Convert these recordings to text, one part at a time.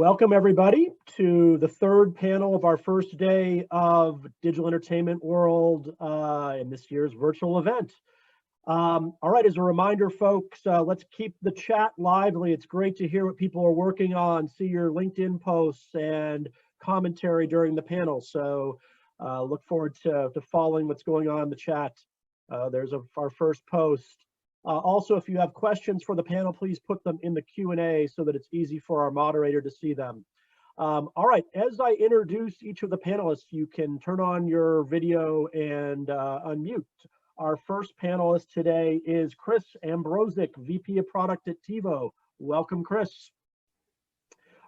Welcome everybody to the third panel of our first day of Digital Entertainment World in this year's virtual event. All right, as a reminder, folks, let's keep the chat lively. It's great to hear what people are working on, see your LinkedIn posts and commentary during the panel. So look forward to following what's going on in the chat. There's our first post. Also, if you have questions for the panel, please put them in the Q&A so that it's easy for our moderator to see them. All right, as I introduce each of the panelists, you can turn on your video and unmute. Our first panelist today is Chris Ambrozic, VP of Product at TiVo. Welcome, Chris.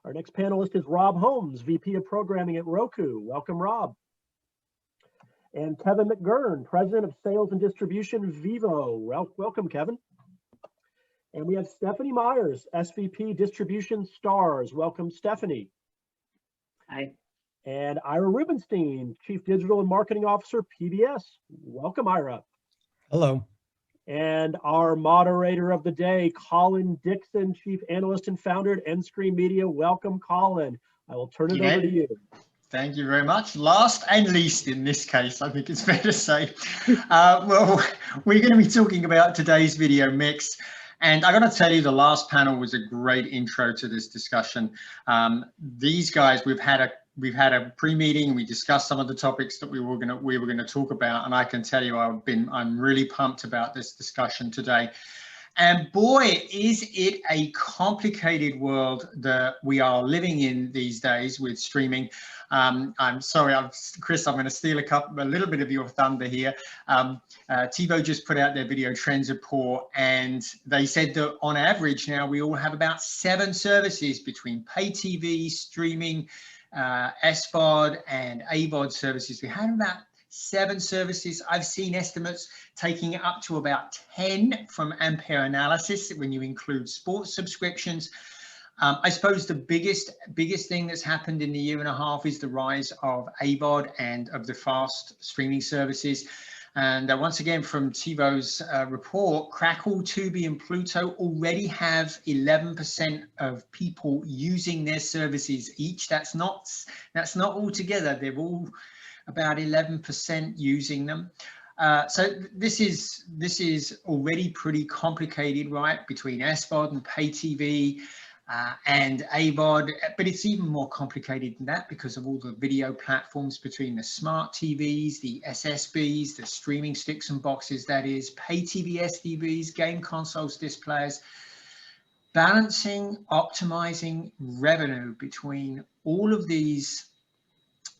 Our next panelist is Rob Holmes, VP of Programming at Roku. Welcome, Rob. And Kevin McGurn, President of Sales and Distribution, Vevo. Welcome, Kevin. And we have Stefanie Meyers, SVP Distribution, Starz. Welcome, Stefanie. Hi. And Ira Rubenstein, Chief Digital and Marketing Officer, PBS. Welcome, Ira. Hello. And our moderator of the day, Colin Dixon, Chief Analyst and Founder at nScreenMedia. Welcome, Colin. I will turn it over to you. Thank you very much. Last and least in this case, I think it's fair to say. Well, we're going to be talking about today's video mix. And I got to tell you, the last panel was a great intro to this discussion. These guys, we've had a pre-meeting. We discussed some of the topics that we were going to talk about, and I can tell you, I'm really pumped about this discussion today. And boy, is it a complicated world that we are living in these days with streaming. I'm sorry, Chris, I'm going to steal a little bit of your thunder here. TiVo just put out their video trends report, and they said that on average now we all have about 7 services between pay TV, streaming, SVOD, and AVOD services. We have about 7 services. I've seen estimates taking it up to about 10 from Ampere Analysis when you include sports subscriptions. I suppose the biggest thing that's happened in the year and a half is the rise of AVOD and of the fast streaming services. And once again, from TiVo's report, Crackle, Tubi, and Pluto already have 11% of people using their services each. That's not all together. They're all about 11% using them. So this is already pretty complicated, right, between SVOD and pay TV and AVOD, but it's even more complicated than that because of all the video platforms between the smart TVs, the SSBs, the streaming sticks and boxes, that is, pay TV SDVs, game consoles, displays. Balancing, optimizing revenue between all of these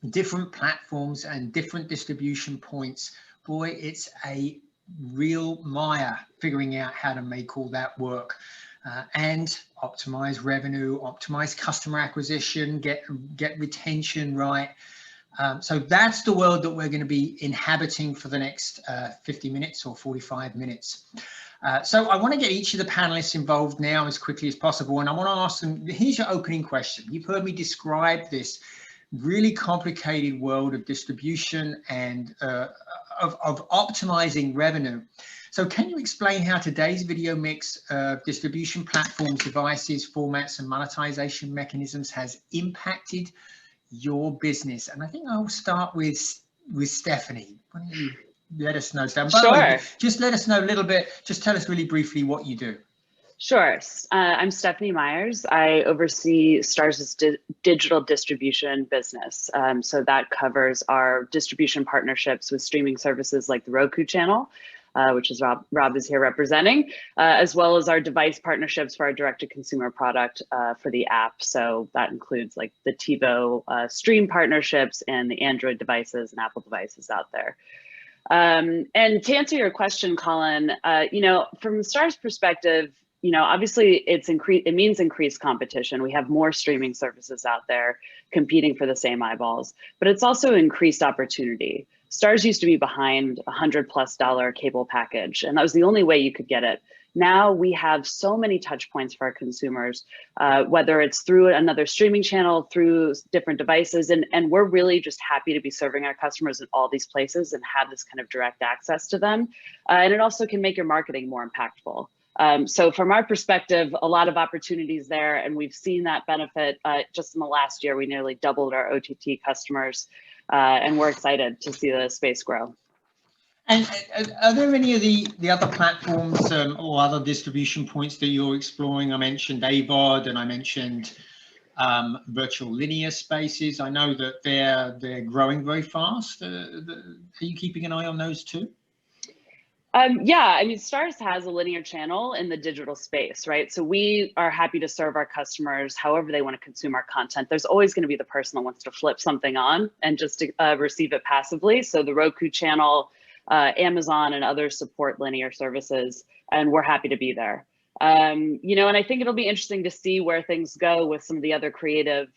different platforms and different distribution points, boy, it's a real mire figuring out how to make all that work and optimize revenue, optimize customer acquisition, get retention right. So that's the world that we're going to be inhabiting for the next 50 minutes or 45 minutes. So I want to get each of the panelists involved now as quickly as possible, and I want to ask them, here's your opening question. You've heard me describe this really complicated world of distribution and of optimizing revenue. So can you explain how today's video mix of distribution platforms, devices, formats, and monetization mechanisms has impacted your business? And I think I'll start with Stefanie. Why don't you let us know, Stefanie? By the way, just let us know a little bit, just tell us really briefly what you do. Sure. I'm Stefanie Meyers. I oversee Starz's digital distribution business. So that covers our distribution partnerships with streaming services like the Roku channel, which is Rob is here representing, as well as our device partnerships for our direct-to-consumer product for the app. So that includes like the TiVo stream partnerships and the Android devices and Apple devices out there. And to answer your question, Colin, you know, from Star's perspective, you know, obviously it means increased competition. We have more streaming services out there competing for the same eyeballs, but it's also increased opportunity. Starz used to be behind $100+ cable package, and that was the only way you could get it. Now we have so many touch points for our consumers, whether it's through another streaming channel, through different devices, and we're really just happy to be serving our customers in all these places and have this kind of direct access to them. And it also can make your marketing more impactful. So from our perspective, a lot of opportunities there, and we've seen that benefit. Just in the last year, we nearly doubled our OTT customers, and we're excited to see the space grow. And are there any of the other platforms or other distribution points that you're exploring? I mentioned AVOD and I mentioned virtual linear spaces. I know that they're growing very fast. Are you keeping an eye on those too? Yeah, I mean, Starz has a linear channel in the digital space, right? So we are happy to serve our customers however they want to consume our content. There's always going to be the person that wants to flip something on and just to receive it passively. So the Roku channel, Amazon and others support linear services, and we're happy to be there. You know, and I think it'll be interesting to see where things go with some of the other creative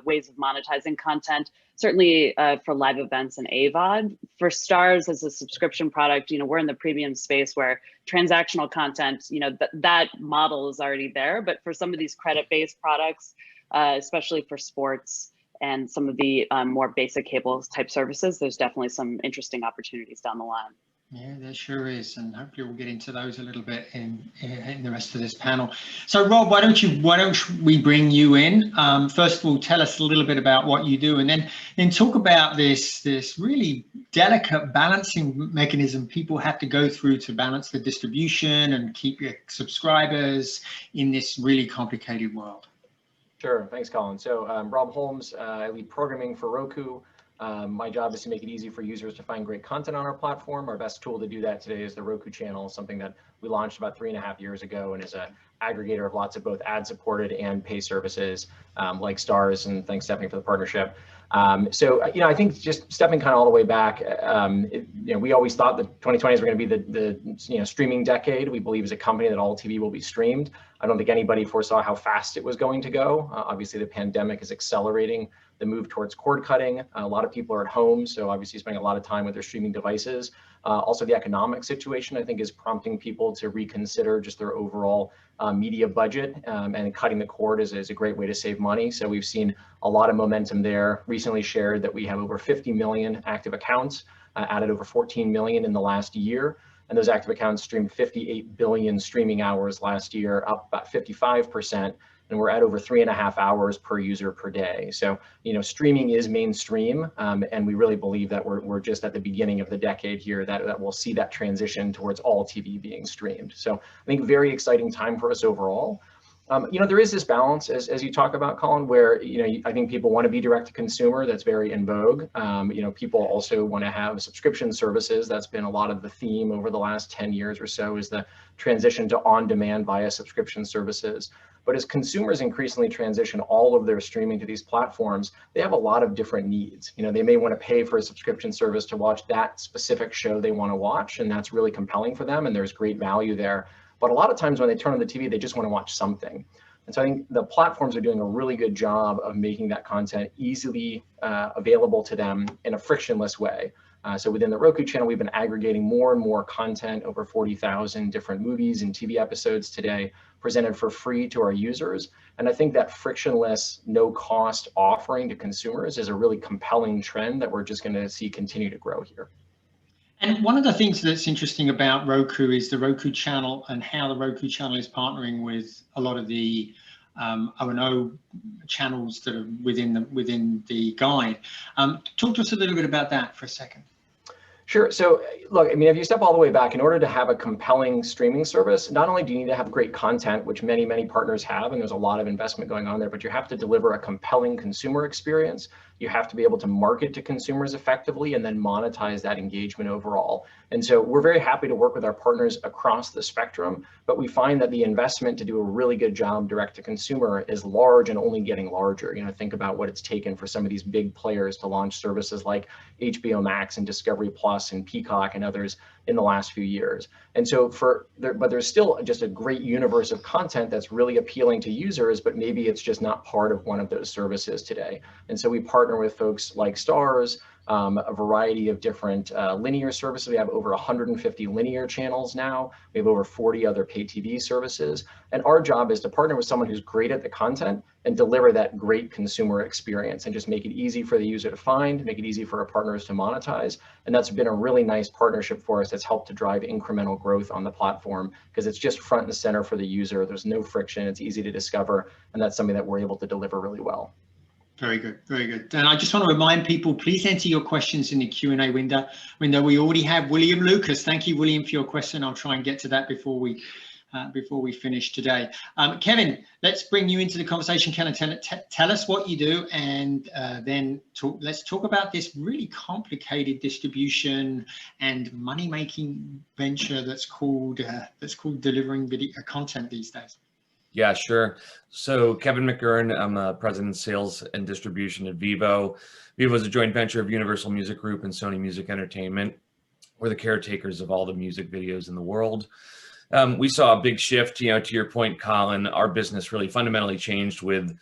ways of monetizing content, certainly for live events and AVOD. For Starz as a subscription product, you know, we're in the premium space where transactional content, you know, that model is already there. But for some of these credit-based products, especially for sports and some of the more basic cable type services, there's definitely some interesting opportunities down the line. Yeah, there sure is, and hopefully we'll get into those a little bit in the rest of this panel. So, Rob, why don't we bring you in? First of all, tell us a little bit about what you do, and then talk about this really delicate balancing mechanism people have to go through to balance the distribution and keep your subscribers in this really complicated world. Sure, thanks, Colin. So, Rob Holmes, I lead programming for Roku. My job is to make it easy for users to find great content on our platform. Our best tool to do that today is the Roku channel, something that we launched about 3.5 years ago and is an aggregator of lots of both ad-supported and pay services like Starz, and thanks, Stefanie, for the partnership. So, you know, I think just stepping kind of all the way back, you know, we always thought that 2020 was going to be the streaming decade. We believe as a company that all TV will be streamed. I don't think anybody foresaw how fast it was going to go. Obviously, the pandemic is accelerating the move towards cord cutting. A lot of people are at home, so obviously spending a lot of time with their streaming devices. Also, the economic situation, I think, is prompting people to reconsider just their overall media budget, and cutting the cord is a great way to save money. So we've seen a lot of momentum there. Recently shared that we have over 50 million active accounts, added over 14 million in the last year. And those active accounts streamed 58 billion streaming hours last year, up about 55%. And we're at over 3.5 hours per user per day. So, you know, streaming is mainstream, and we really believe that we're just at the beginning of the decade here that we'll see that transition towards all TV being streamed. So I think very exciting time for us overall. You know, there is this balance, as you talk about, Colin, where, you know, I think people want to be direct to consumer. That's very in vogue. You know, people also want to have subscription services. That's been a lot of the theme over the last 10 years or so, is the transition to on-demand via subscription services. But as consumers increasingly transition all of their streaming to these platforms, they have a lot of different needs. You know, they may want to pay for a subscription service to watch that specific show they want to watch, and that's really compelling for them, and there's great value there. But a lot of times when they turn on the TV, they just want to watch something. And so I think the platforms are doing a really good job of making that content easily available to them in a frictionless way. So within the Roku channel, we've been aggregating more and more content, over 40,000 different movies and TV episodes today, presented for free to our users. And I think that frictionless, no-cost offering to consumers is a really compelling trend that we're just going to see continue to grow here. And one of the things that's interesting about Roku is the Roku channel and how the Roku channel is partnering with a lot of the O&O channels that are within the guide. Talk to us a little bit about that for a second. Sure. So look, I mean, if you step all the way back, in order to have a compelling streaming service, not only do you need to have great content, which many partners have, and there's a lot of investment going on there, but you have to deliver a compelling consumer experience. You have to be able to market to consumers effectively and then monetize that engagement overall. And so we're very happy to work with our partners across the spectrum, but we find that the investment to do a really good job direct to consumer is large and only getting larger. You know, think about what it's taken for some of these big players to launch services like HBO Max and Discovery Plus Plus and Peacock and others in the last few years. And so but there's still just a great universe of content that's really appealing to users, but maybe it's just not part of one of those services today. And so we partner with folks like Starz, a variety of different linear services. We have over 150 linear channels now. We have over 40 other pay TV services. And our job is to partner with someone who's great at the content and deliver that great consumer experience and just make it easy for the user to find, make it easy for our partners to monetize. And that's been a really nice partnership for us that's helped to drive incremental growth on the platform because it's just front and center for the user. There's no friction, it's easy to discover, and that's something that we're able to deliver really well. Very good, very good. And I just want to remind people, please enter your questions in the Q&A window. We already have William Lucas. Thank you, William, for your question. I'll try and get to that before we finish today. Kevin, let's bring you into the conversation. Tell us what you do, and then let's talk about this really complicated distribution and money-making venture that's called delivering video content these days. Yeah, sure. So Kevin McGurn, I'm President of Sales and Distribution at Vevo. Vevo is a joint venture of Universal Music Group and Sony Music Entertainment. We're the caretakers of all the music videos in the world. We saw a big shift, to your point, Colin. Our business really fundamentally changed with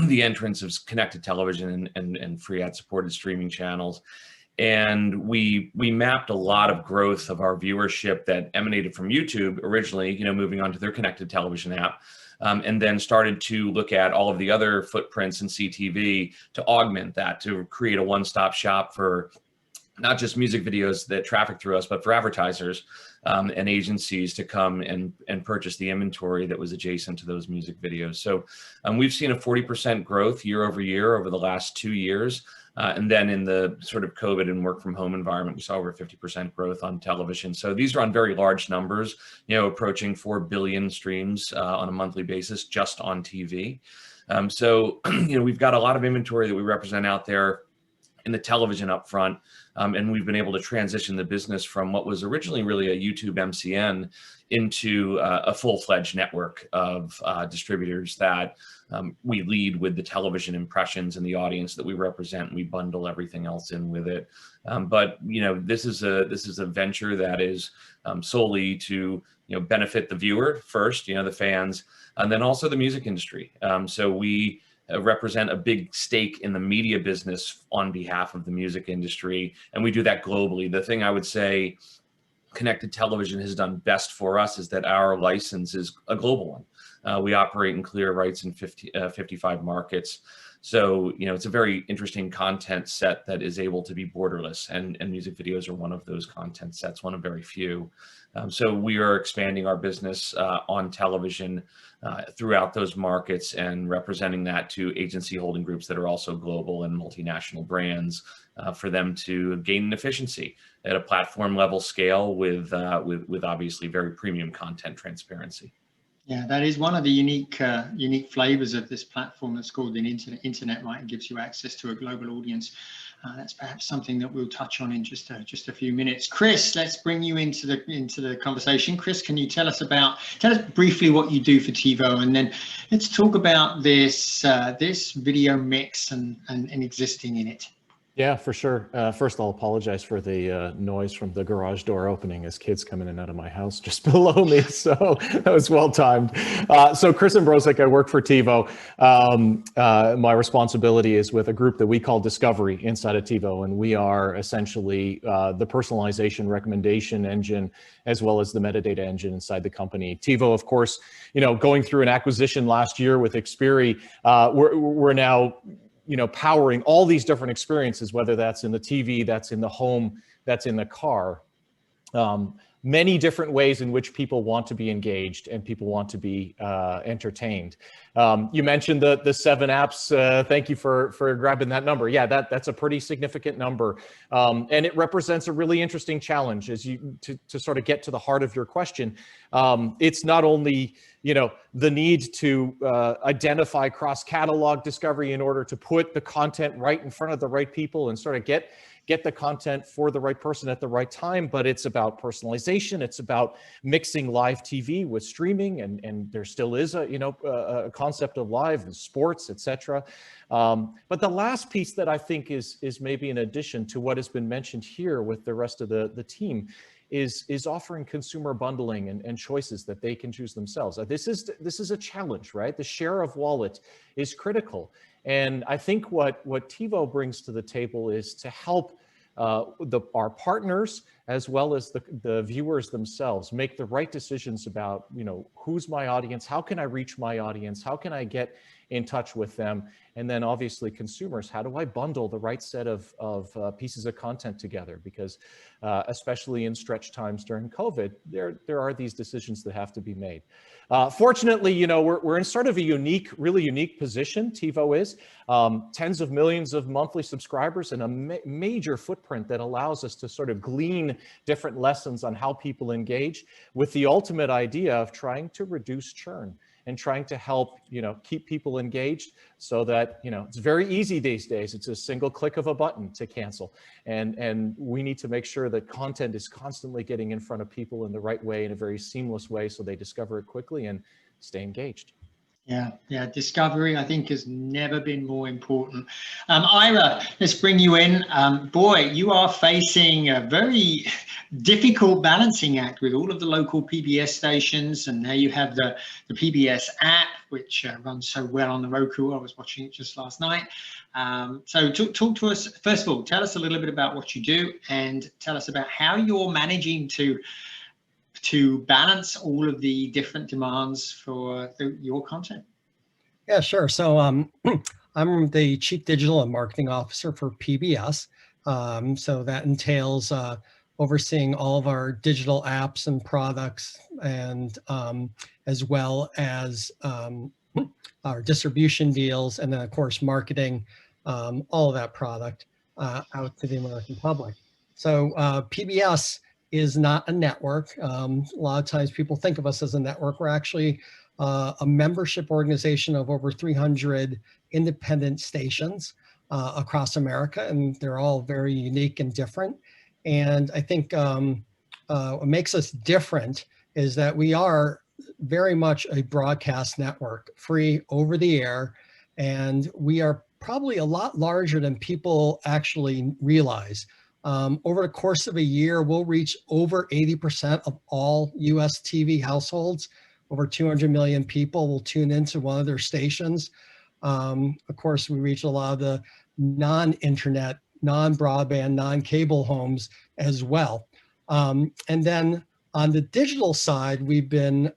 the entrance of connected television and free ad-supported streaming channels. And we mapped a lot of growth of our viewership that emanated from YouTube originally, moving on to their connected television app. And then started to look at all of the other footprints in CTV to augment that, to create a one-stop shop for not just music videos that traffic through us, but for advertisers and agencies to come and purchase the inventory that was adjacent to those music videos. So we've seen a 40% growth year over the last 2 years. And then in the sort of COVID and work from home environment, we saw over 50% growth on television. So these are on very large numbers, approaching 4 billion streams on a monthly basis just on TV. So, we've got a lot of inventory that we represent out there in the television upfront. And we've been able to transition the business from what was originally really a YouTube MCN into a full-fledged network of distributors that we lead with the television impressions and the audience that we represent. We bundle everything else in with it. But this is a venture that is solely to benefit the viewer first, the fans, and then also the music industry. So we represent a big stake in the media business on behalf of the music industry, and we do that globally. The thing I would say connected television has done best for us is that our license is a global one. We operate in clear rights in 55 markets. So, it's a very interesting content set that is able to be borderless, and music videos are one of those content sets, one of very few. So we are expanding our business on television throughout those markets and representing that to agency holding groups that are also global and multinational brands for them to gain an efficiency at a platform level scale with obviously very premium content transparency. Yeah, that is one of the unique flavors of this platform that's called the internet, right? It gives you access to a global audience. That's perhaps something that we'll touch on in just a few minutes. Chris, let's bring you into the conversation. Chris, can you tell us briefly what you do for TiVo, and then let's talk about this video mix and existing in it. Yeah, for sure. First, I'll apologize for the noise from the garage door opening as kids come in and out of my house just below me. So that was well timed. So Chris Ambrozic, I work for TiVo. My responsibility is with a group that we call Discovery inside of TiVo, and we are essentially the personalization recommendation engine as well as the metadata engine inside the company. TiVo, of course, going through an acquisition last year with Xperi, we're now powering all these different experiences, whether that's in the TV, that's in the home, that's in the car. Many different ways in which people want to be engaged and people want to be entertained. You mentioned the 7 apps. Thank you for grabbing that number. Yeah, that's a pretty significant number. And it represents a really interesting challenge to sort of get to the heart of your question. It's not only the need to identify cross-catalog discovery in order to put the content right in front of the right people and sort of get get the content for the right person at the right time, but it's about personalization. It's about mixing live TV with streaming, and there still is a concept of live and sports, etc. But the last piece that I think is maybe in addition to what has been mentioned here with the rest of the team is offering consumer bundling and choices that they can choose themselves. This is a challenge, right? The share of wallet is critical. And I think what TiVo brings to the table is to help our partners as well as the viewers themselves make the right decisions about, who's my audience, how can I reach my audience, how can I get in touch with them, and then obviously consumers, how do I bundle the right set of pieces of content together? Because especially in stretch times during COVID, there are these decisions that have to be made. Fortunately, we're in sort of a really unique position. TiVo is tens of millions of monthly subscribers and a major footprint that allows us to sort of glean different lessons on how people engage, with the ultimate idea of trying to reduce churn and trying to help, keep people engaged so that, it's very easy these days. It's a single click of a button to cancel. And we need to make sure that content is constantly getting in front of people in the right way, in a very seamless way, so they discover it quickly and stay engaged. Yeah, discovery, I think, has never been more important. Ira, let's bring you in. Boy, you are facing a very difficult balancing act with all of the local PBS stations, and now you have the PBS app, which runs so well on the Roku. I was watching it just last night. So talk to us, first of all, tell us a little bit about what you do, and tell us about how you're managing to balance all of the different demands for your content. Yeah, sure. So I'm the Chief Digital and Marketing Officer for PBS. So that entails overseeing all of our digital apps and products, and as well as our distribution deals, and then of course marketing all of that product out to the American public. So PBS is not a network. A lot of times people think of us as a network. We're actually a membership organization of over 300 independent stations across America, and they're all very unique and different. And I think what makes us different is that we are very much a broadcast network, free over the air, and we are probably a lot larger than people actually realize. Over the course of a year, we'll reach over 80% of all US TV households. Over 200 million people will tune into one of their stations. Of course, we reach a lot of the non-internet, non-broadband, non-cable homes as well. And then on the digital side, we've been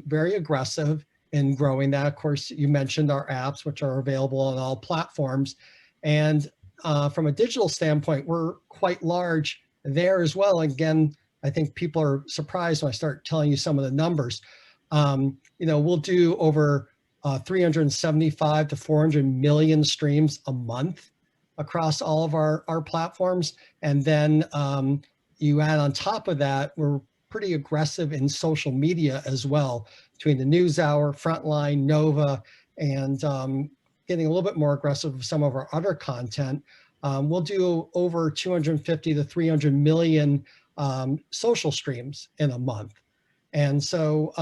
very aggressive in growing that. Of course, you mentioned our apps, which are available on all platforms. And from a digital standpoint, we're quite large there as well. Again, I think people are surprised when I start telling you some of the numbers. We'll do over 375 to 400 million streams a month across all of our platforms. And then you add on top of that, we're pretty aggressive in social media as well, between the NewsHour, Frontline, Nova, and getting a little bit more aggressive with some of our other content. We'll do over 250 to 300 million social streams in a month. And so,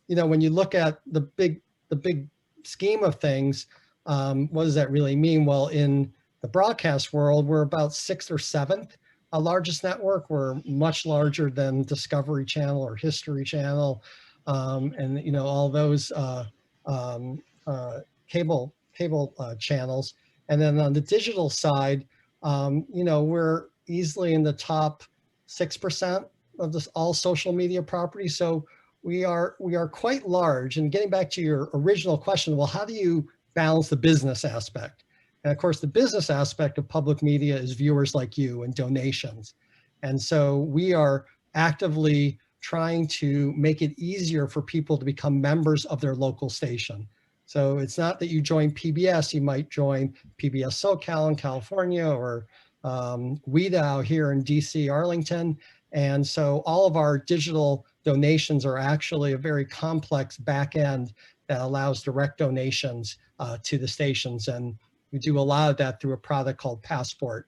when you look at the big scheme of things, what does that really mean? Well, in the broadcast world, we're about 6th or 7th largest network. We're much larger than Discovery Channel or History Channel, and all those cable channels. And then on the digital side, we're easily in the top 6% of this all social media properties. So we are quite large. And getting back to your original question, well, how do you balance the business aspect? And of course, the business aspect of public media is viewers like you and donations. And so we are actively trying to make it easier for people to become members of their local station. So it's not that you join PBS, you might join PBS SoCal in California, or WEDA here in DC, Arlington. And so all of our digital donations are actually a very complex back end that allows direct donations to the stations. And we do a lot of that through a product called Passport.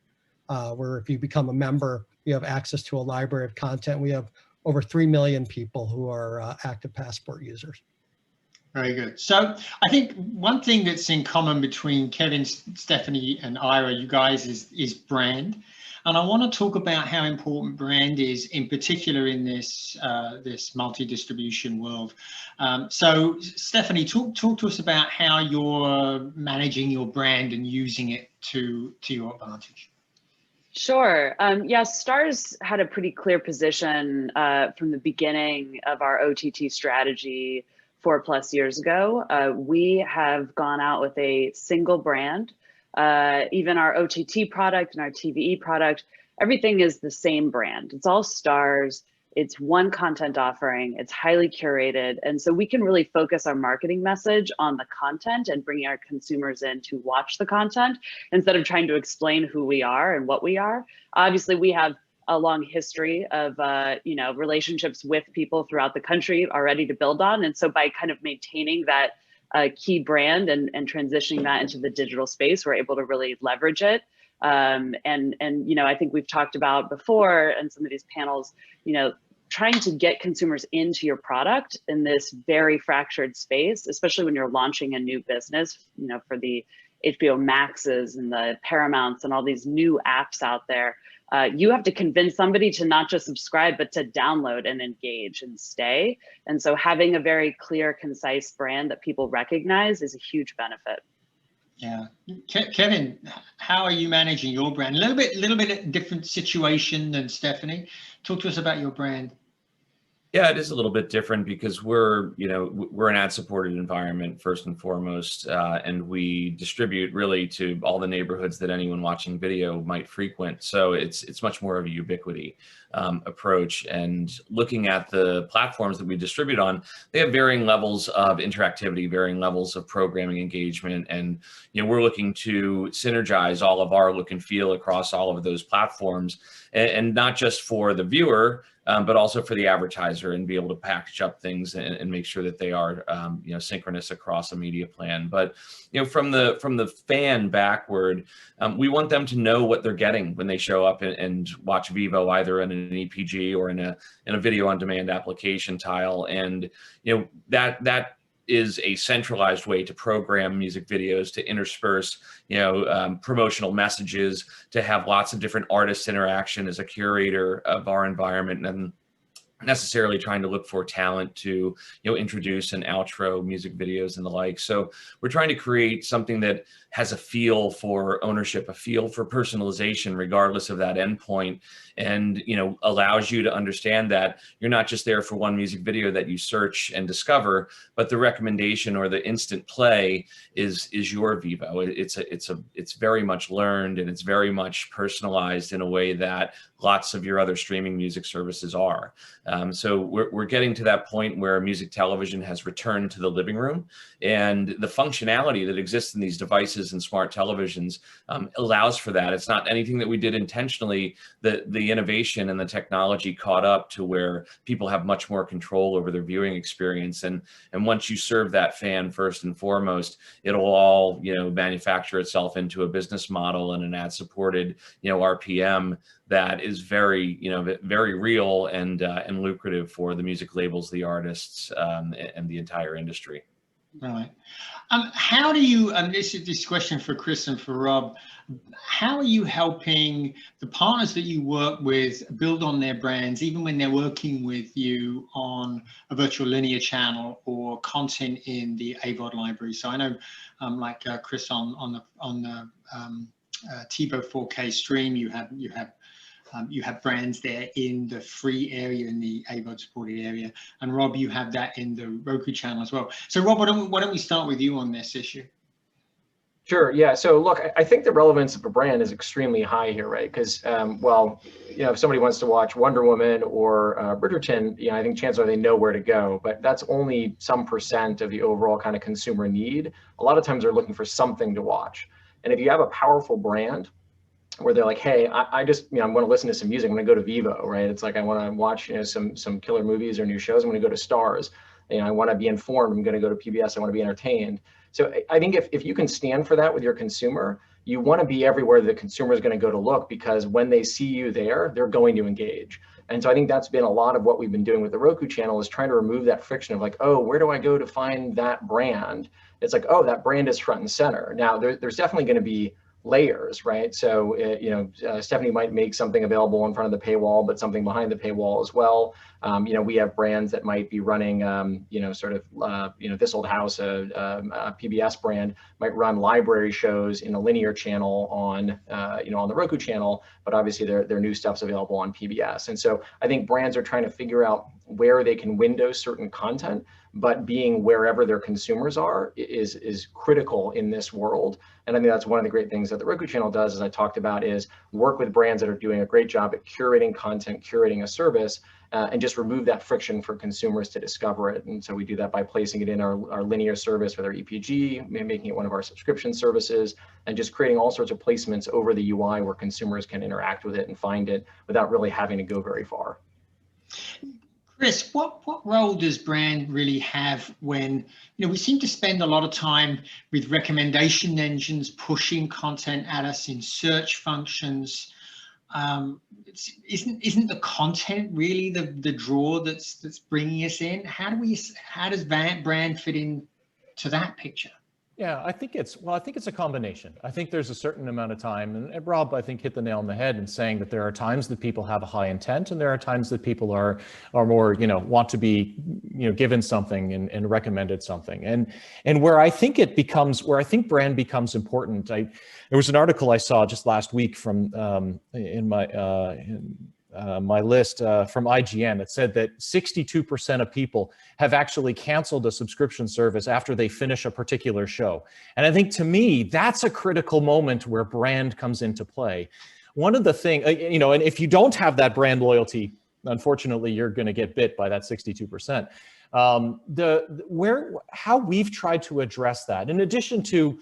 where if you become a member, you have access to a library of content. We have over 3 million people who are active Passport users. Very good. So I think one thing that's in common between Kevin, Stefanie, and Ira, you guys, is brand. And I want to talk about how important brand is, in particular in this this multi-distribution world. So Stefanie, talk to us about how you're managing your brand and using it to your advantage. Sure. Yeah, Starz had a pretty clear position from the beginning of our OTT strategy 4+ years ago. We have gone out with a single brand. Even our OTT product and our TVE product, everything is the same brand. It's all Starz. It's one content offering. It's highly curated. And so we can really focus our marketing message on the content and bringing our consumers in to watch the content instead of trying to explain who we are and what we are. Obviously, we have a long history of relationships with people throughout the country already to build on. And so by kind of maintaining that key brand and transitioning that into the digital space, we're able to really leverage it. And I think we've talked about before in some of these panels, trying to get consumers into your product in this very fractured space, especially when you're launching a new business, for the HBO Maxes and the Paramounts and all these new apps out there. You have to convince somebody to not just subscribe, but to download and engage and stay. And so having a very clear, concise brand that people recognize is a huge benefit. Yeah. Kevin, how are you managing your brand? A little bit different situation than Stefanie. Talk to us about your brand. Yeah, it is a little bit different because we're an ad-supported environment first and foremost, and we distribute really to all the neighborhoods that anyone watching video might frequent. So it's much more of a ubiquity approach. And looking at the platforms that we distribute on, they have varying levels of interactivity, varying levels of programming engagement, and we're looking to synergize all of our look and feel across all of those platforms, and not just for the viewer, but also for the advertiser, and be able to package up things and make sure that they are synchronous across a media plan. But from the fan backward, we want them to know what they're getting when they show up and watch Vevo, either in an EPG or in a video on demand application tile. And that is a centralized way to program music videos, to intersperse, promotional messages, to have lots of different artists interaction as a curator of our environment, and necessarily trying to look for talent to introduce and outro music videos and the like. So we're trying to create something that has a feel for ownership, a feel for personalization, regardless of that endpoint, and allows you to understand that you're not just there for one music video that you search and discover, but the recommendation or the instant play is your Vevo. It's very much learned, and it's very much personalized in a way that lots of your other streaming music services are. So we're getting to that point where music television has returned to the living room, and the functionality that exists in these devices and smart televisions allows for that. It's not anything that we did intentionally. The innovation and the technology caught up to where people have much more control over their viewing experience. And once you serve that fan first and foremost, it'll all manufacture itself into a business model and an ad-supported RPM that is very very real and lucrative for the music labels, the artists, and the entire industry. Right. How do you, this question for Chris and for Rob, how are you helping the partners that you work with build on their brands, even when they're working with you on a virtual linear channel or content in the AVOD library? So I know, like Chris, on the TiVo 4K stream, you have brands there in the free area, in the AVOD supported area, and Rob, you have that in the Roku channel as well. So Rob, why don't we start with you on this issue? Sure. Yeah. So look, I think the relevance of a brand is extremely high here, right? Because, if somebody wants to watch Wonder Woman or Bridgerton, I think chances are they know where to go, but that's only some percent of the overall kind of consumer need. A lot of times they're looking for something to watch. And if you have a powerful brand where they're like, hey, I just, I want to listen to some music, I'm going to go to Vevo, right? It's like, I want to watch, some killer movies or new shows, I'm going to go to Starz. I want to be informed, I'm going to go to PBS, I want to be entertained. So I think if you can stand for that with your consumer, you want to be everywhere the consumer is going to go to look, because when they see you there, they're going to engage. And so I think that's been a lot of what we've been doing with the Roku channel, is trying to remove that friction of like, oh, where do I go to find that brand? It's like, oh, that brand is front and center. Now, there's definitely going to be layers, right? So, Stefanie might make something available in front of the paywall, but something behind the paywall as well. We have brands that might be running, This Old House, a PBS brand, might run library shows in a linear channel on, on the Roku channel, but obviously their new stuff's available on PBS. And so I think brands are trying to figure out where they can window certain content, but being wherever their consumers are is critical in this world. And I think that's one of the great things that the Roku channel does, as I talked about, is work with brands that are doing a great job at curating content, curating a service, and just remove that friction for consumers to discover it. And so we do that by placing it in our linear service with our EPG, making it one of our subscription services, and just creating all sorts of placements over the UI where consumers can interact with it and find it without really having to go very far. Chris, what role does brand really have when, we seem to spend a lot of time with recommendation engines pushing content at us in search functions? Isn't the content really the draw that's bringing us in? How does brand fit in to that picture? Yeah, I think it's a combination. I think there's a certain amount of time, and Rob, I think, hit the nail on the head in saying that there are times that people have a high intent, and there are times that people are more, want to be, given something and recommended something. And where I think brand becomes important. There was an article I saw just last week from my list from IGN that said that 62% of people have actually canceled a subscription service after they finish a particular show. And I think, to me, that's a critical moment where brand comes into play. One of the things, and if you don't have that brand loyalty, unfortunately, you're going to get bit by that 62%. How we've tried to address that, in addition to,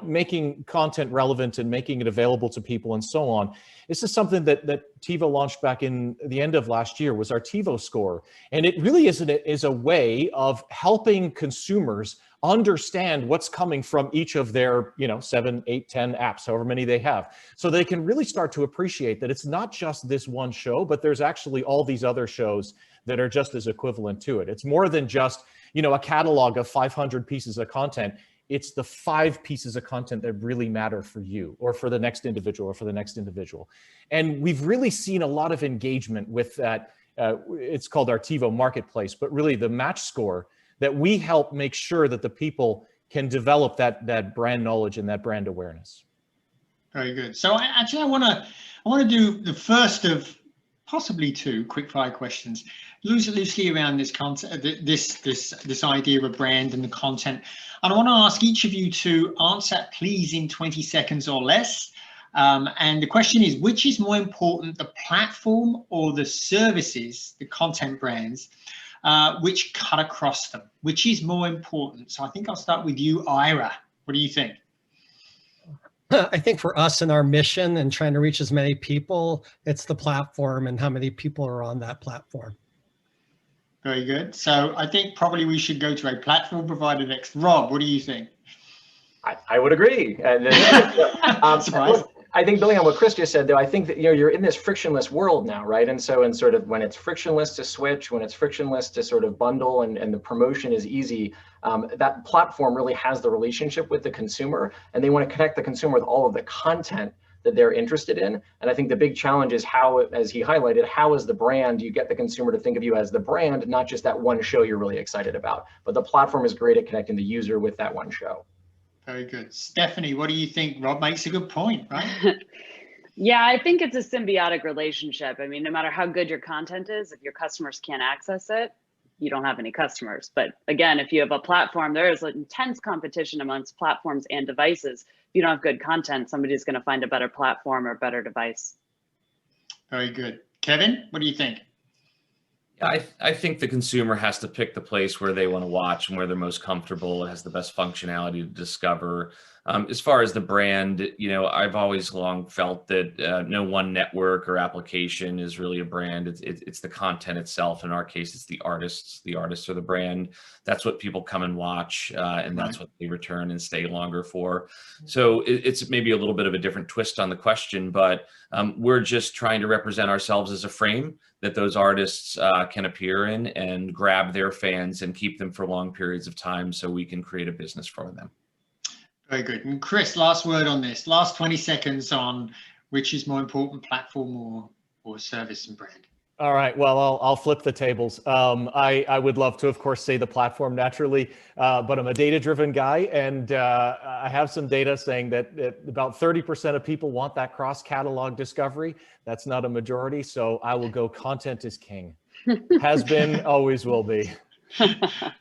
making content relevant and making it available to people and so on, this is something that TiVo launched back in the end of last year, was our TiVo score. And it really is a way of helping consumers understand what's coming from each of their, 7, 8, 10 apps, however many they have. So they can really start to appreciate that it's not just this one show, but there's actually all these other shows that are just as equivalent to it. It's more than just, a catalog of 500 pieces of content. It's the 5 pieces of content that really matter for you, or for the next individual, or for the next individual. And we've really seen a lot of engagement with that. It's called our TiVo Marketplace, but really the match score, that we help make sure that the people can develop that brand knowledge and that brand awareness. Very good. So I want to do the first of possibly 2 quick-fire questions, loosely around this concept, this idea of a brand and the content. And I want to ask each of you to answer, please, in 20 seconds or less. And the question is, which is more important, the platform or the services, the content brands, which cut across them? Which is more important? So I think I'll start with you, Ira. What do you think? I think for us and our mission and trying to reach as many people, it's the platform and how many people are on that platform. Very good. So I think probably we should go to a platform provider next. Rob, what do you think? I would agree. And I think, building on what Chris just said, though, I think that you're in this frictionless world now, right? And so, sort of when it's frictionless to switch, when it's frictionless to sort of bundle, and the promotion is easy, that platform really has the relationship with the consumer, and they want to connect the consumer with all of the content that they're interested in. And I think the big challenge is how, as he highlighted, how is the brand, you get the consumer to think of you as the brand, not just that one show you're really excited about, but the platform is great at connecting the user with that one show. Very good. Stefanie, what do you think? Rob makes a good point, right? Yeah, I think it's a symbiotic relationship. I mean, no matter how good your content is, if your customers can't access it, you don't have any customers. But again, if you have a platform, there is an intense competition amongst platforms and devices. If you don't have good content, somebody's going to find a better platform or better device. Very good. Kevin, what do you think? I think the consumer has to pick the place where they want to watch and where they're most comfortable. It has the best functionality to discover. As far as the brand, I've always long felt that no one network or application is really a brand. It's the content itself. In our case, it's the artists. The artists are the brand. That's what people come and watch, and that's what they return and stay longer for. So it's maybe a little bit of a different twist on the question, but we're just trying to represent ourselves as a frame that those artists can appear in and grab their fans and keep them for long periods of time so we can create a business for them. Very good. And Chris, last word on this. Last 20 seconds on which is more important, platform or service and brand. All right. Well, I'll flip the tables. I would love to, of course, say the platform naturally, but I'm a data-driven guy, and I have some data saying that about 30% of people want that cross-catalog discovery. That's not a majority, so I will go content is king. Has been, always will be.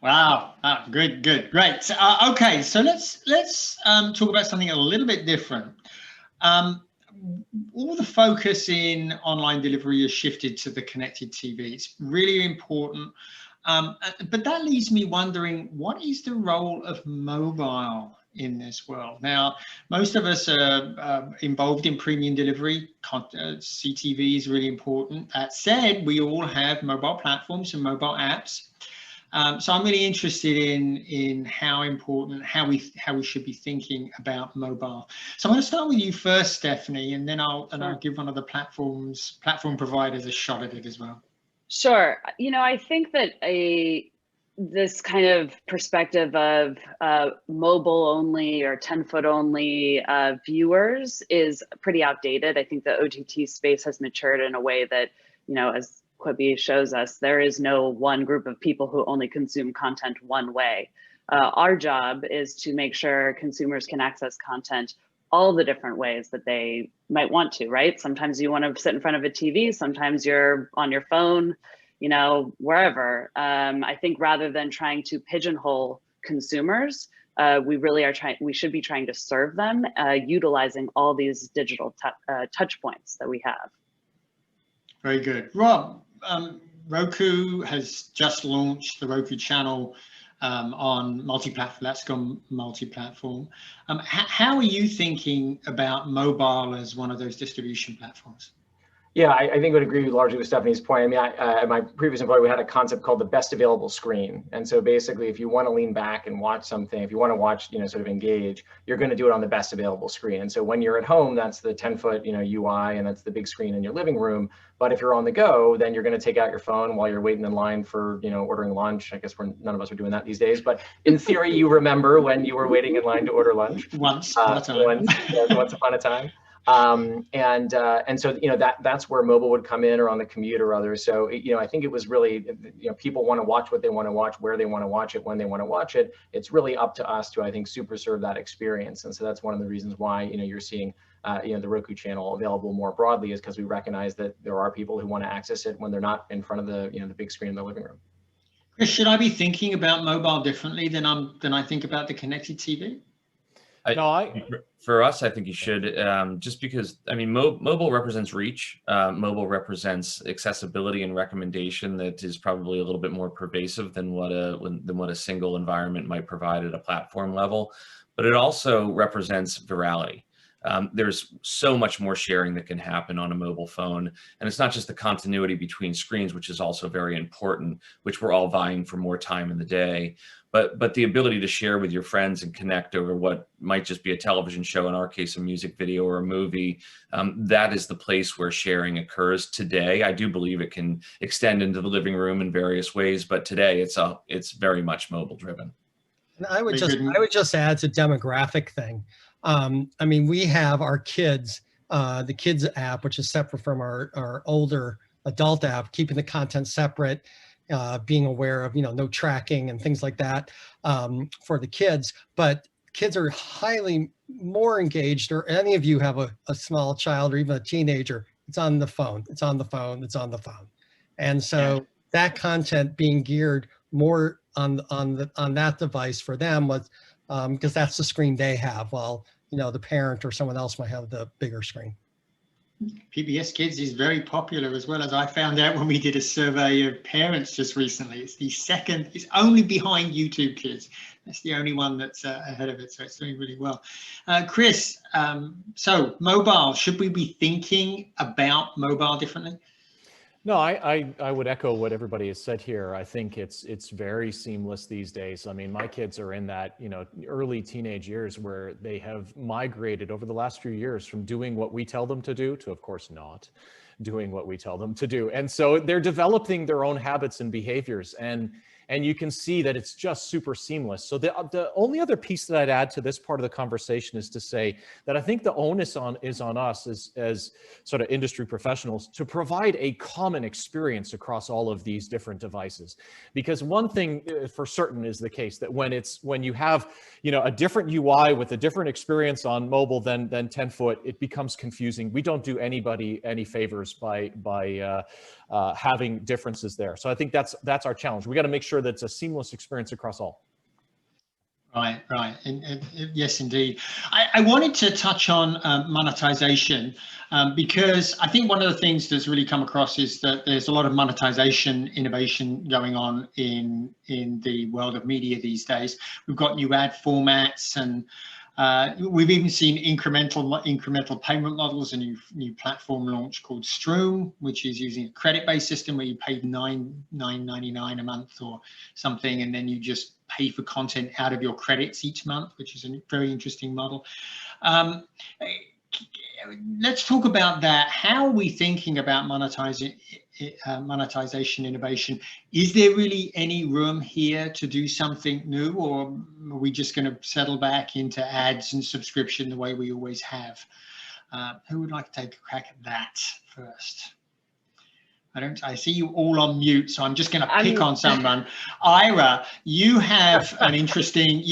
Wow. Good, great. Okay, so let's talk about something a little bit different. All the focus in online delivery has shifted to the connected TV. It's really important, but that leaves me wondering, what is the role of mobile in this world? Now, most of us are involved in premium delivery. CTV is really important. That said, we all have mobile platforms and mobile apps. So I'm really interested in how important, how we should be thinking about mobile. So I'm going to start with you first, Stefanie, and then I'll give one of the platform providers a shot at it as well. Sure. I think that this kind of perspective of mobile only or 10-foot only viewers is pretty outdated. I think the OTT space has matured in a way that, as Quibi shows us, there is no one group of people who only consume content one way. Our job is to make sure consumers can access content all the different ways that they might want to, right? Sometimes you want to sit in front of a TV, sometimes you're on your phone, wherever. I think rather than trying to pigeonhole consumers, we should be trying to serve them, utilizing all these digital touch points that we have. Very good. Rob, Roku has just launched the Roku channel on multi-platform. That's gone multi-platform. How are you thinking about mobile as one of those distribution platforms? Yeah, I think I would agree largely with Stefanie's point. I mean, at my previous employer, we had a concept called the best available screen. And so basically, if you want to lean back and watch something, if you want to watch, sort of engage, you're going to do it on the best available screen. And so when you're at home, that's the 10-foot, UI, and that's the big screen in your living room. But if you're on the go, then you're going to take out your phone while you're waiting in line for, ordering lunch. I guess none of us are doing that these days. But in theory, you remember when you were waiting in line to order lunch. Once upon a time. Once upon a time. And so, that's where mobile would come in, or on the commute or others. So, I think it was really, people want to watch what they want to watch, where they want to watch it, when they want to watch it. It's really up to us to, I think, super serve that experience. And so that's one of the reasons why, you're seeing, the Roku channel available more broadly, is because we recognize that there are people who want to access it when they're not in front of the, the big screen in the living room. Chris, should I be thinking about mobile differently than I think about the connected TV? For us, I think you should, just because, I mean, mobile represents reach. Mobile represents accessibility and recommendation that is probably a little bit more pervasive than what a single environment might provide at a platform level. But it also represents virality. There's so much more sharing that can happen on a mobile phone. And it's not just the continuity between screens, which is also very important, which we're all vying for more time in the day. But the ability to share with your friends and connect over what might just be a television show, in our case, a music video or a movie, that is the place where sharing occurs today. I do believe it can extend into the living room in various ways, but today it's very much mobile driven. And I would just add to demographic thing. I mean, we have our kids, the kids app, which is separate from our older adult app, keeping the content separate. Being aware of, no tracking and things like that for the kids, but kids are highly more engaged, or any of you have a small child or even a teenager, it's on the phone, it's on the phone, it's on the phone. And so that content being geared more on that device for them was, because that's the screen they have, while, the parent or someone else might have the bigger screen. PBS Kids is very popular as well, as I found out when we did a survey of parents just recently. It's the second, it's only behind YouTube Kids. That's the only one that's ahead of it, so it's doing really well. Chris, so mobile, should we be thinking about mobile differently? No, I would echo what everybody has said here. I think it's very seamless these days. I mean, my kids are in that, you know, early teenage years where they have migrated over the last few years from doing what we tell them to do to, of course, not doing what we tell them to do. And so they're developing their own habits and behaviors, and you can see that it's just super seamless. So the only other piece that I'd add to this part of the conversation is to say that I think the onus is on us as sort of industry professionals to provide a common experience across all of these different devices. Because one thing for certain is the case, that when you have, you know, a different UI with a different experience on mobile than 10-foot, it becomes confusing. We don't do anybody any favors by having differences there. So I think that's our challenge. We got to make sure that it's a seamless experience across all. Right, right. And yes, indeed. I wanted to touch on monetization because I think one of the things that's really come across is that there's a lot of monetization innovation going on in the world of media these days. We've got new ad formats, and we've even seen incremental payment models. A new platform launch called Stream, which is using a credit-based system where you pay $9.99 a month or something, and then you just pay for content out of your credits each month, which is a very interesting model. Let's talk about that. How are we thinking about monetization innovation? Is there really any room here to do something new, or are we just going to settle back into ads and subscription the way we always have? Who would like to take a crack at that first? I see you all on mute, so I'm just going to pick on someone. Ira, you have an interesting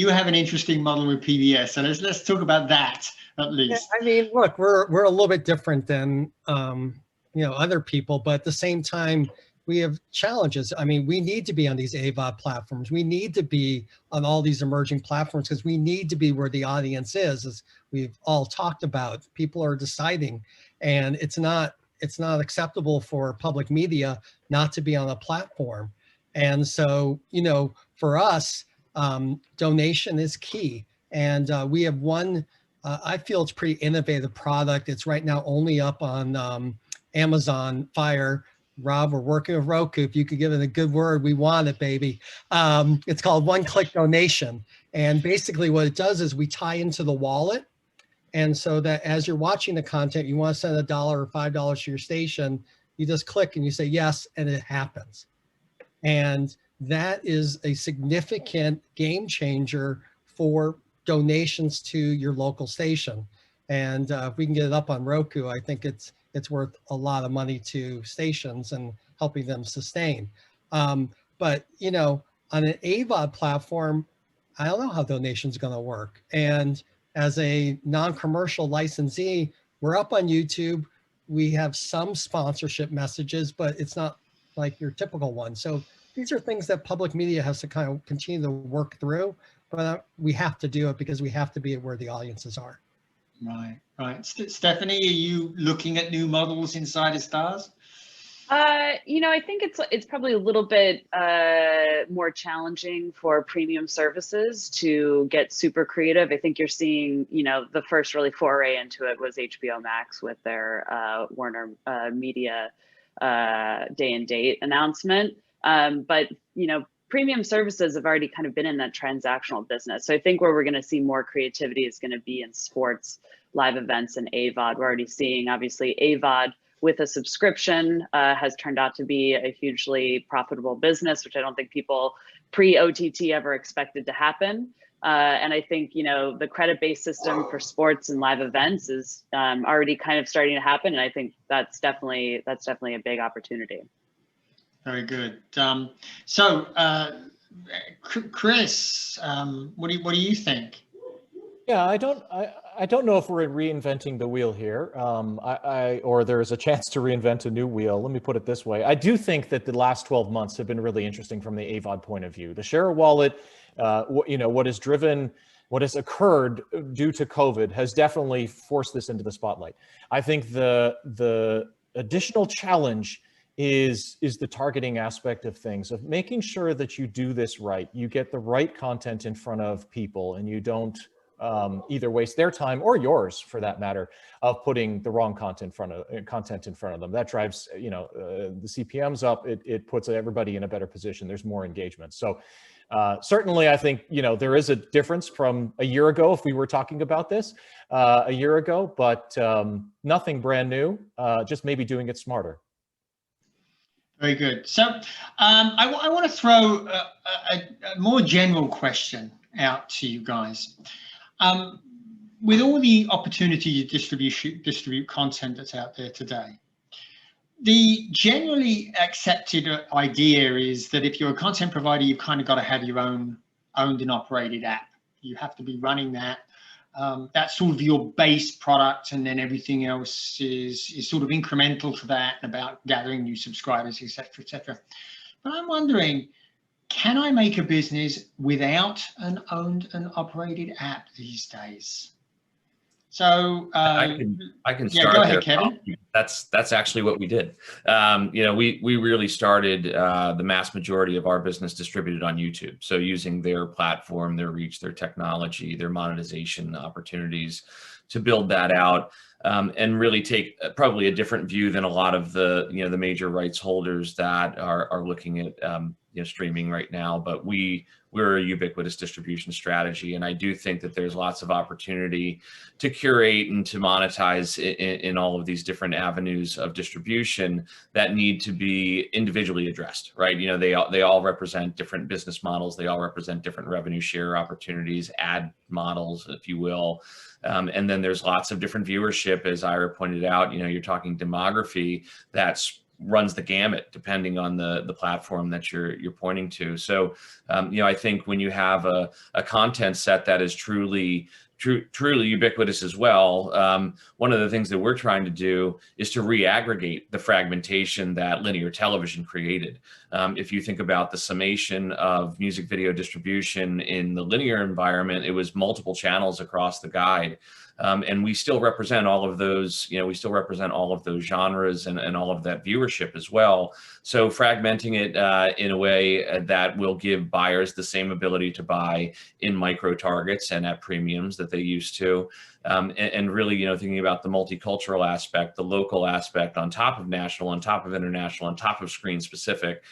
model with PBS, so let's talk about that at least. Yeah, I mean, look, we're a little bit different than you know, other people, but at the same time, we have challenges. I mean, we need to be on these AVOD platforms. We need to be on all these emerging platforms because we need to be where the audience is, as we've all talked about. People are deciding, and it's not acceptable for public media not to be on a platform. And so, you know, for us, donation is key. And we have one, I feel it's pretty innovative product. It's right now only up on Amazon Fire. Rob, we're working with Roku. If you could give it a good word, we want it, baby. It's called One-Click Donation. And basically what it does is we tie into the wallet. And so that as you're watching the content, you want to send $1 or $5 to your station, you just click and you say yes, and it happens. And that is a significant game changer for donations to your local station. And if we can get it up on Roku, I think it's worth a lot of money to stations and helping them sustain. But, you know, on an AVOD platform, I don't know how donations are going to work. And as a non-commercial licensee, we're up on YouTube. We have some sponsorship messages, but it's not like your typical one. So these are things that public media has to kind of continue to work through, but we have to do it because we have to be where the audiences are. Right, right. Stefanie, are you looking at new models inside of Starz? You know, I think it's probably a little bit more challenging for premium services to get super creative. I think you're seeing, you know, the first really foray into it was HBO Max with their Warner Media day and date announcement. But, you know, premium services have already kind of been in that transactional business. So I think where we're going to see more creativity is going to be in sports, live events, and AVOD. We're already seeing, obviously, AVOD with a subscription has turned out to be a hugely profitable business, which I don't think people pre-OTT ever expected to happen. And I think, you know, the credit-based system for sports and live events is already kind of starting to happen. And I think that's definitely a big opportunity. Very good. So, Chris, what do you think? Yeah, I don't know if we're reinventing the wheel here, or there is a chance to reinvent a new wheel. Let me put it this way. I do think that the last 12 months have been really interesting from the AVOD point of view. The share wallet, you know, what has driven what has occurred due to COVID has definitely forced this into the spotlight. I think the additional challenge is the targeting aspect of things, of making sure that you do this right. You get the right content in front of people, and you don't either waste their time or yours, for that matter, of putting the wrong content in front of them. That drives, you know, the CPMs up. It puts everybody in a better position. There's more engagement. So certainly, I think, you know, there is a difference from a year ago if we were talking about this a year ago, but nothing brand new. Just maybe doing it smarter. Very good. So I want to throw a more general question out to you guys. With all the opportunity to distribute content that's out there today, the generally accepted idea is that if you're a content provider, you've kind of got to have your own owned and operated app. You have to be running that. That's sort of your base product, and then everything else is sort of incremental to that, and about gathering new subscribers, etc., etc. But I'm wondering, can I make a business without an owned and operated app these days? So I can start. Yeah, go ahead, there. Kevin. That's actually what we did. You know, we really started the mass majority of our business distributed on YouTube. So using their platform, their reach, their technology, their monetization opportunities to build that out, and really take probably a different view than a lot of the, you know, the major rights holders that are looking at you know, streaming right now. But we're a ubiquitous distribution strategy, and I do think that there's lots of opportunity to curate and to monetize in all of these different avenues of distribution that need to be individually addressed, right? You know, they all represent different business models. They all represent different revenue share opportunities, ad models, if you will. And then there's lots of different viewership, as Ira pointed out. You know, you're talking demography that's runs the gamut depending on the platform that you're pointing to. So, you know, I think when you have a content set that is truly ubiquitous as well, one of the things that we're trying to do is to re-aggregate the fragmentation that linear television created. If you think about the summation of music video distribution in the linear environment, it was multiple channels across the guide. And we still represent all of those, you know, we still represent all of those genres and all of that viewership as well. So fragmenting it in a way that will give buyers the same ability to buy in micro targets and at premiums that they used to. And really, you know, thinking about the multicultural aspect, the local aspect on top of national, on top of international, on top of screen specific.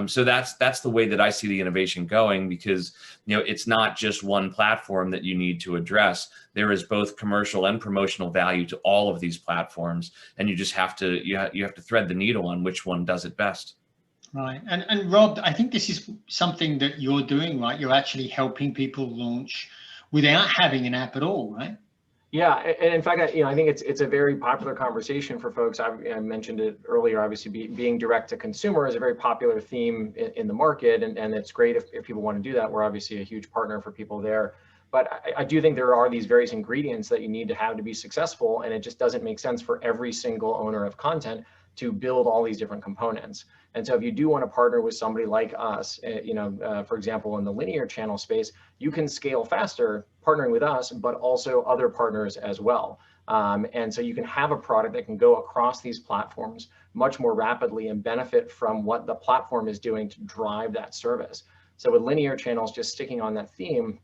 So that's the way that I see the innovation going, because, you know, it's not just one platform that you need to address. There is both commercial and promotional value to all of these platforms, and you just have to you have to thread the needle on which one does it best. Right. And Rob, I think this is something that you're doing, right? You're actually helping people launch without having an app at all, right? Yeah, and in fact, I think it's a very popular conversation for folks. I mentioned it earlier. Obviously, being direct to consumer is a very popular theme in the market, and it's great if people want to do that. We're obviously a huge partner for people there. But I do think there are these various ingredients that you need to have to be successful, and it just doesn't make sense for every single owner of content to build all these different components. And so if you do want to partner with somebody like us, for example, in the linear channel space, you can scale faster partnering with us, but also other partners as well. And so you can have a product that can go across these platforms much more rapidly and benefit from what the platform is doing to drive that service. So with linear channels, just sticking on that theme,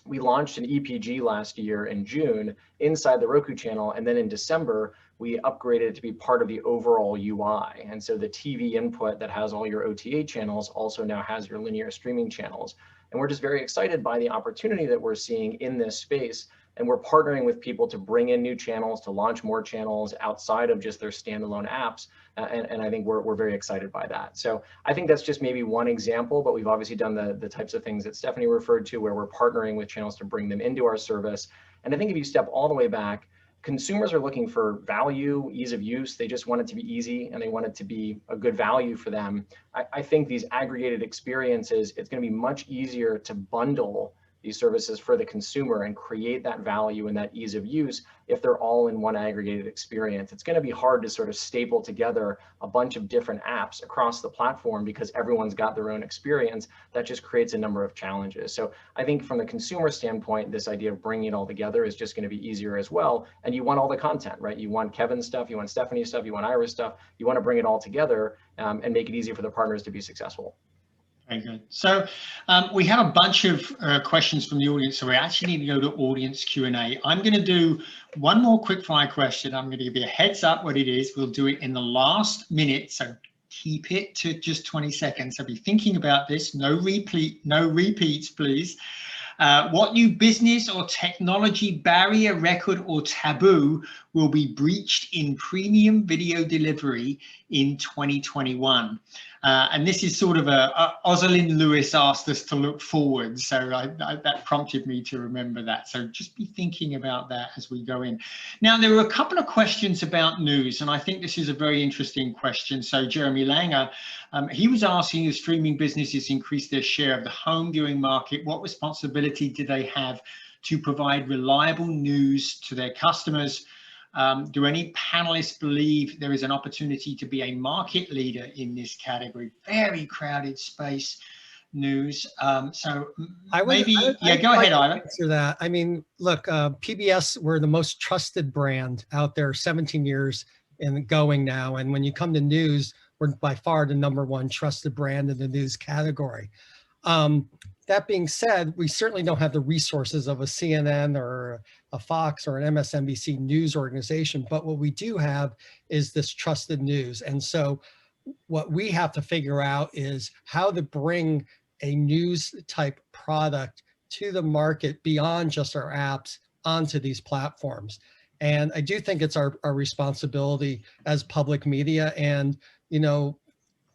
we launched an EPG last year in June inside the Roku channel, and then in December, we upgraded it to be part of the overall UI. And so the TV input that has all your OTA channels also now has your linear streaming channels. And we're just very excited by the opportunity that we're seeing in this space. And we're partnering with people to bring in new channels, to launch more channels outside of just their standalone apps. And I think we're very excited by that. So I think that's just maybe one example, but we've obviously done the types of things that Stefanie referred to, where we're partnering with channels to bring them into our service. And I think if you step all the way back, consumers are looking for value, ease of use. They just want it to be easy, and they want it to be a good value for them. I think these aggregated experiences, it's going to be much easier to bundle these services for the consumer and create that value and that ease of use if they're all in one aggregated experience. It's going to be hard to sort of staple together a bunch of different apps across the platform because everyone's got their own experience. That just creates a number of challenges. So I think from the consumer standpoint, this idea of bringing it all together is just going to be easier as well. And you want all the content, right? You want Kevin's stuff, you want Stefanie's stuff, you want Ira's stuff. You want to bring it all together and make it easy for the partners to be successful. Very good. So we have a bunch of questions from the audience, so we actually need to go to audience Q&A. I'm going to do one more quick fire question. I'm going to give you a heads up what it is. We'll do it in the last minute, so keep it to just 20 seconds. So be thinking about this. No repeats, please. What new business or technology barrier, record, or taboo will be breached in premium video delivery in 2021? And this is sort of Osalind Lewis asked us to look forward, so that prompted me to remember that. So just be thinking about that as we go in. Now, there were a couple of questions about news, and I think this is a very interesting question. So Jeremy Langer, he was asking, as streaming businesses increase their share of the home viewing market, what responsibility do they have to provide reliable news to their customers? Do any panelists believe there is an opportunity to be a market leader in this category? Very crowded space, news. So go ahead, Ira. Answer that. I mean, look, PBS, we're the most trusted brand out there, 17 years and going now. And when you come to news, we're by far the #1 trusted brand in the news category. That being said, we certainly don't have the resources of a CNN or a Fox or an MSNBC news organization, but what we do have is this trusted news. And so what we have to figure out is how to bring a news type product to the market beyond just our apps onto these platforms. And I do think it's our responsibility as public media. And, you know,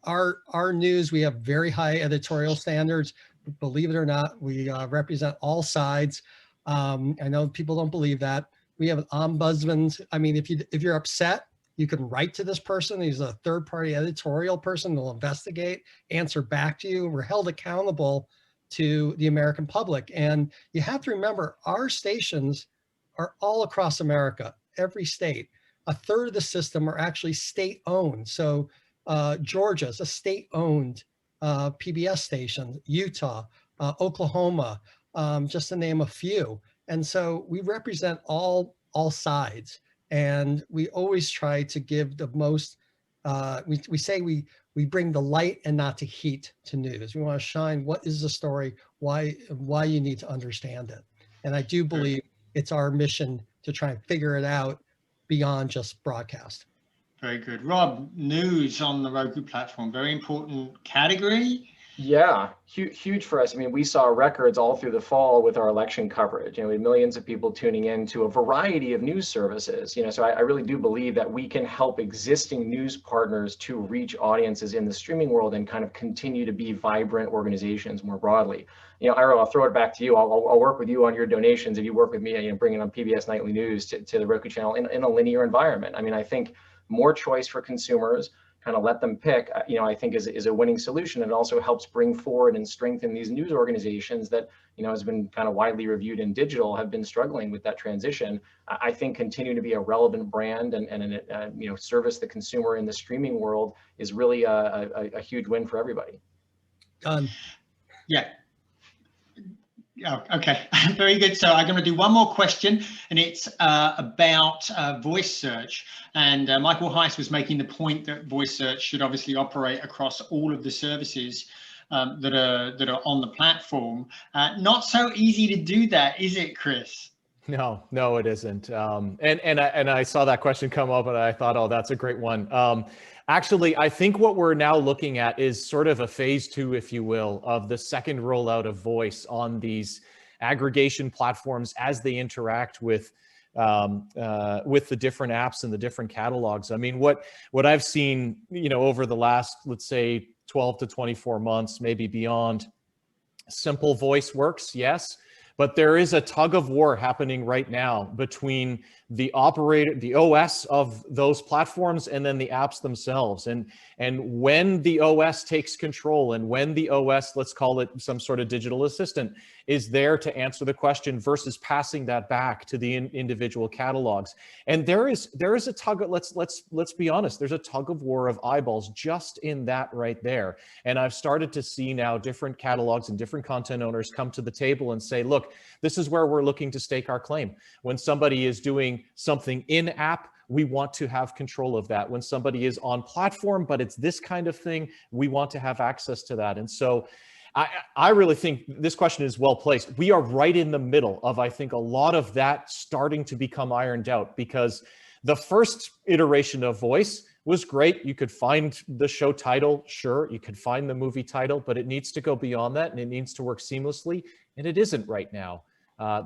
our news, we have very high editorial standards. Believe it or not, we represent all sides. I know people don't believe that. We have an ombudsman. I mean, if you're upset, you can write to this person. He's a third-party editorial person. They'll investigate, answer back to you. We're held accountable to the American public. And you have to remember, our stations are all across America, every state. A third of the system are actually state-owned. So Georgia's a state-owned PBS station, Utah, Oklahoma, just to name a few. And so we represent all sides, and we always try to give the most, we say we bring the light and not the heat to news. We want to shine what is the story, why you need to understand it. And I do believe it's our mission to try and figure it out beyond just broadcast. Very good. Rob, news on the Roku platform, very important category. Yeah, huge for us. I mean, we saw records all through the fall with our election coverage. You know, we had millions of people tuning in to a variety of news services. You know, so I really do believe that we can help existing news partners to reach audiences in the streaming world and kind of continue to be vibrant organizations more broadly. You know, Ira, I'll throw it back to you. I'll work with you on your donations if you work with me, you know, bringing on PBS Nightly News to the Roku channel in a linear environment. I mean, I think more choice for consumers, kind of let them pick, you know, I think is a winning solution. It also helps bring forward and strengthen these news organizations that, you know, has been kind of widely reviewed in digital, have been struggling with that transition. I think continue to be a relevant brand and you know, service the consumer in the streaming world is really a huge win for everybody. Yeah. Oh, okay, very good. So I'm going to do one more question, and it's about voice search. And Michael Heiss was making the point that voice search should obviously operate across all of the services that are on the platform. Not so easy to do that, is it, Chris? No, it isn't. And I saw that question come up, and I thought, oh, that's a great one. Actually, I think what we're now looking at is sort of a phase 2, if you will, of the second rollout of voice on these aggregation platforms as they interact with the different apps and the different catalogs. I mean, what I've seen, you know, over the last, let's say, 12 to 24 months, maybe beyond, simple voice works, yes. But there is a tug of war happening right now between the operator, the OS of those platforms, and then the apps themselves. And when the OS takes control, and when the OS, let's call it some sort of digital assistant, is there to answer the question versus passing that back to the individual catalogs. And there is a tug of, let's be honest, there's a tug of war of eyeballs just in that right there. And I've started to see now different catalogs and different content owners come to the table and say, look, this is where we're looking to stake our claim. When somebody is doing something in-app, we want to have control of that. When somebody is on platform, but it's this kind of thing, we want to have access to that. And so I really think this question is well placed. We are right in the middle of, I think, a lot of that starting to become ironed out, because the first iteration of voice was great. You could find the show title, sure, you could find the movie title, but it needs to go beyond that and it needs to work seamlessly. And it isn't right now.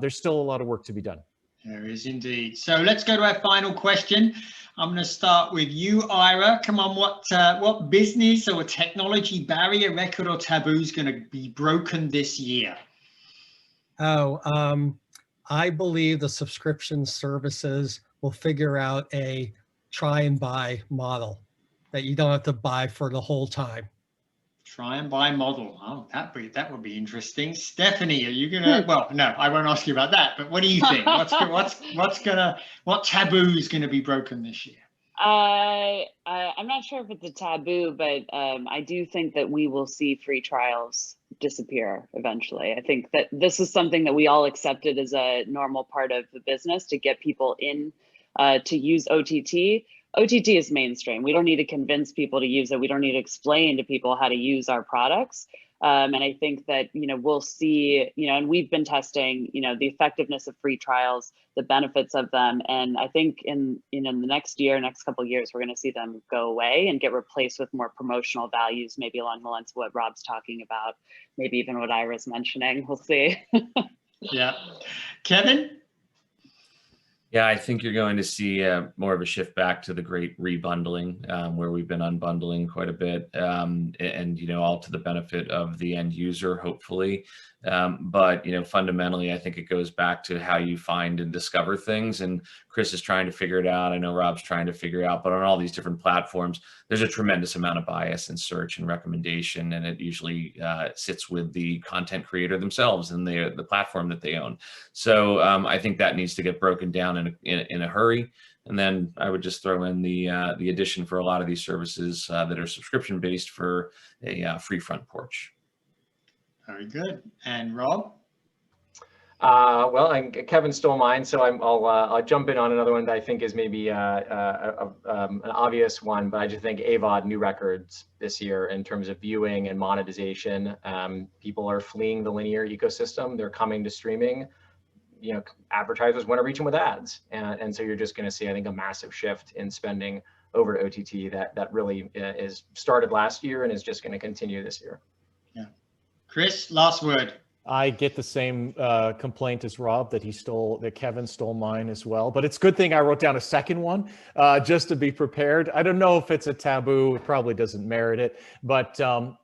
There's still a lot of work to be done. There is indeed. So let's go to our final question. I'm going to start with you, Ira. Come on, what business or technology barrier, record, or taboo is going to be broken this year? I believe the subscription services will figure out a try and buy model that you don't have to buy for the whole time. Try and buy model. Oh, that would be interesting. Stefanie, are you gonna? Well, no, I won't ask you about that. But what do you think? What taboo is gonna be broken this year? I'm not sure if it's a taboo, but I do think that we will see free trials disappear eventually. I think that this is something that we all accepted as a normal part of the business to get people in to use OTT. OTT is mainstream. We don't need to convince people to use it. We don't need to explain to people how to use our products. And I think that, we'll see, and we've been testing, the effectiveness of free trials, the benefits of them. And I think in the next couple of years, we're going to see them go away and get replaced with more promotional values, maybe along the lines of what Rob's talking about, maybe even what Ira's mentioning. We'll see. Yeah. Kevin? Yeah, I think you're going to see more of a shift back to the great rebundling, where we've been unbundling quite a bit, and all to the benefit of the end user, hopefully. But fundamentally, I think it goes back to how you find and discover things. And Chris is trying to figure it out. I know Rob's trying to figure it out. But on all these different platforms, there's a tremendous amount of bias in search and recommendation, and it usually sits with the content creator themselves and the platform that they own. So I think that needs to get broken down in a hurry. And then I would just throw in the addition for a lot of these services that are subscription based for a free front porch. Very good. And Rob? Well, Kevin stole mine, so I'll jump in on another one that I think is maybe an obvious one, but I just think AVOD new records this year in terms of viewing and monetization. People are fleeing the linear ecosystem. They're coming to streaming. Advertisers want to reach them with ads. And so you're just going to see, I think, a massive shift in spending over to OTT that really is started last year and is just going to continue this year. Yeah. Chris, last word. I get the same complaint as Rob that Kevin stole mine as well. But it's a good thing I wrote down a second one just to be prepared. I don't know if it's a taboo. It probably doesn't merit it. But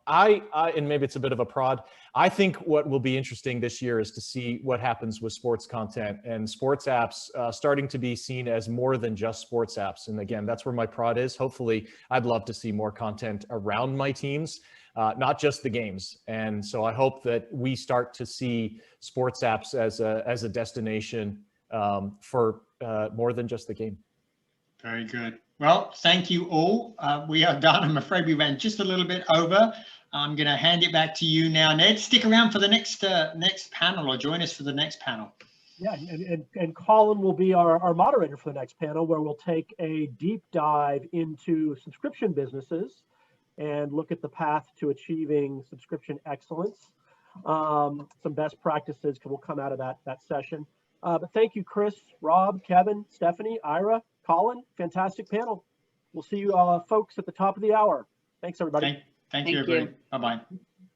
I and maybe it's a bit of a prod. I think what will be interesting this year is to see what happens with sports content and sports apps starting to be seen as more than just sports apps. And again, that's where my prod is. Hopefully, I'd love to see more content around my teams. Not just the games. And so I hope that we start to see sports apps as a destination for more than just the game. Very good. Well, thank you all. We are done. I'm afraid we ran just a little bit over. I'm going to hand it back to you now, Ned. Stick around for the next panel, or join us for the next panel. Yeah, and Colin will be our moderator for the next panel, where we'll take a deep dive into subscription businesses and look at the path to achieving subscription excellence. Some best practices will come out of that session. But thank you, Chris, Rob, Kevin, Stefanie, Ira, Colin. Fantastic panel. We'll see you folks at the top of the hour. Thanks, everybody. Thank you, everybody. Bye-bye.